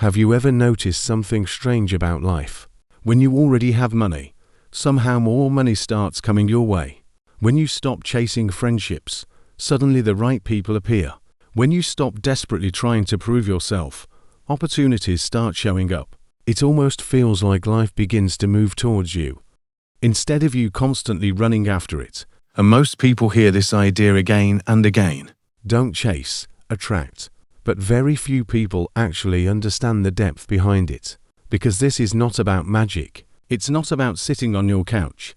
Have you ever noticed something strange about life? When you already have money, somehow more money starts coming your way. When you stop chasing friendships, suddenly the right people appear. When you stop desperately trying to prove yourself, opportunities start showing up. It almost feels like life begins to move towards you, instead of you constantly running after it. And most people hear this idea again and again. Don't chase, attract. But very few people actually understand the depth behind it. Because this is not about magic. It's not about sitting on your couch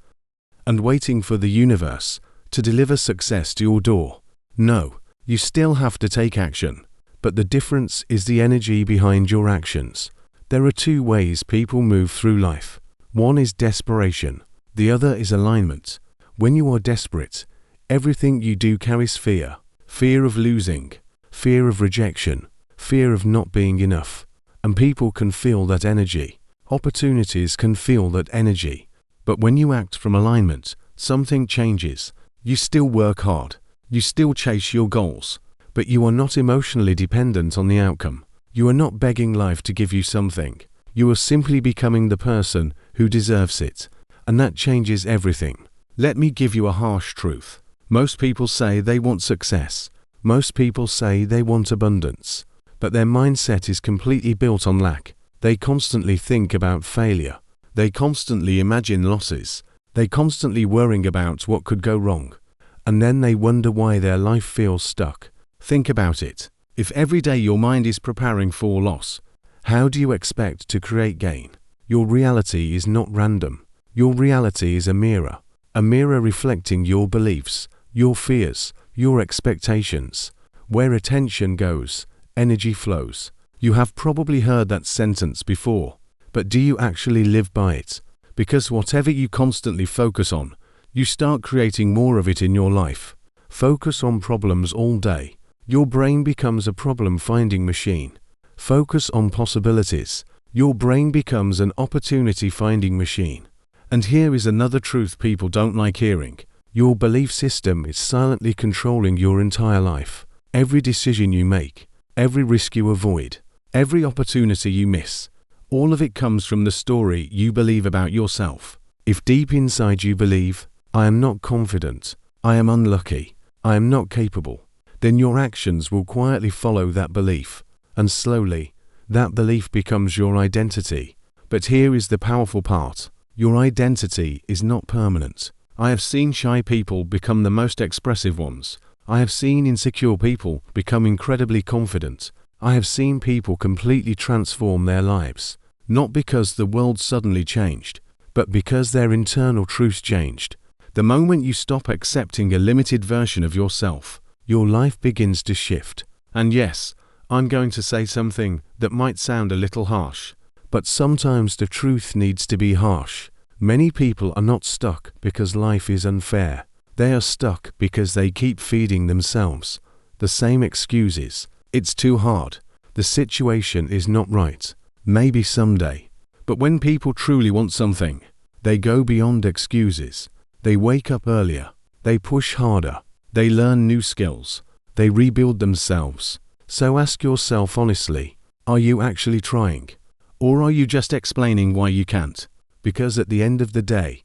and waiting for the universe to deliver success to your door. No, you still have to take action. But the difference is the energy behind your actions. There are two ways people move through life. One is desperation. The other is alignment. When you are desperate, everything you do carries fear. Fear of losing. Fear of rejection, fear of not being enough. And people can feel that energy. Opportunities can feel that energy. But when you act from alignment, something changes. You still work hard. You still chase your goals. But you are not emotionally dependent on the outcome. You are not begging life to give you something. You are simply becoming the person who deserves it. And that changes everything. Let me give you a harsh truth. Most people say they want success. Most people say they want abundance, but their mindset is completely built on lack. They constantly think about failure. They constantly imagine losses. They constantly worrying about what could go wrong. And then they wonder why their life feels stuck. Think about it. If every day your mind is preparing for loss, how do you expect to create gain? Your reality is not random. Your reality is a mirror reflecting your beliefs, your fears, your expectations. Where attention goes, energy flows. You have probably heard that sentence before, but do you actually live by it? Because whatever you constantly focus on, you start creating more of it in your life. Focus on problems all day. Your brain becomes a problem-finding machine. Focus on possibilities. Your brain becomes an opportunity-finding machine. And here is another truth people don't like hearing. Your belief system is silently controlling your entire life. Every decision you make, every risk you avoid, every opportunity you miss, all of it comes from the story you believe about yourself. If deep inside you believe, I am not confident, I am unlucky, I am not capable, then your actions will quietly follow that belief. And slowly, that belief becomes your identity. But here is the powerful part. Your identity is not permanent. I have seen shy people become the most expressive ones. I have seen insecure people become incredibly confident. I have seen people completely transform their lives. Not because the world suddenly changed, but because their internal truths changed. The moment you stop accepting a limited version of yourself, your life begins to shift. And yes, I'm going to say something that might sound a little harsh, but sometimes the truth needs to be harsh. Many people are not stuck because life is unfair. They are stuck because they keep feeding themselves the same excuses. It's too hard. The situation is not right. Maybe someday. But when people truly want something, they go beyond excuses. They wake up earlier. They push harder. They learn new skills. They rebuild themselves. So ask yourself honestly, are you actually trying? Or are you just explaining why you can't? Because at the end of the day,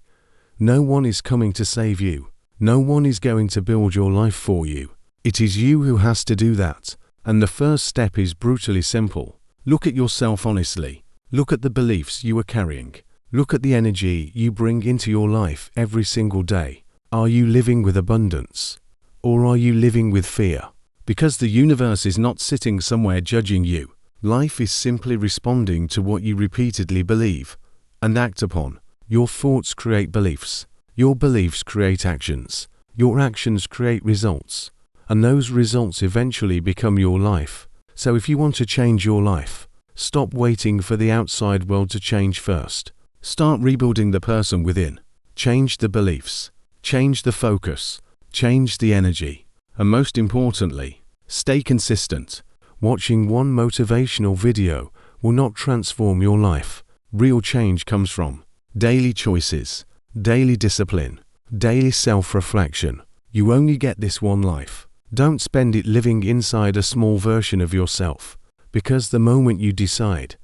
no one is coming to save you. No one is going to build your life for you. It is you who has to do that. And the first step is brutally simple. Look at yourself honestly. Look at the beliefs you are carrying. Look at the energy you bring into your life every single day. Are you living with abundance? Or are you living with fear? Because the universe is not sitting somewhere judging you. Life is simply responding to what you repeatedly believe and act upon. Your thoughts create beliefs. Your beliefs create actions. Your actions create results. And those results eventually become your life. So if you want to change your life, stop waiting for the outside world to change first. Start rebuilding the person within. Change the beliefs. Change the focus. Change the energy. And most importantly, stay consistent. Watching one motivational video will not transform your life. Real change comes from daily choices, daily discipline, daily self-reflection. You only get this one life. Don't spend it living inside a small version of yourself, Because the moment you decide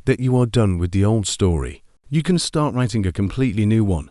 that you are done with the old story, you can start writing a completely new one.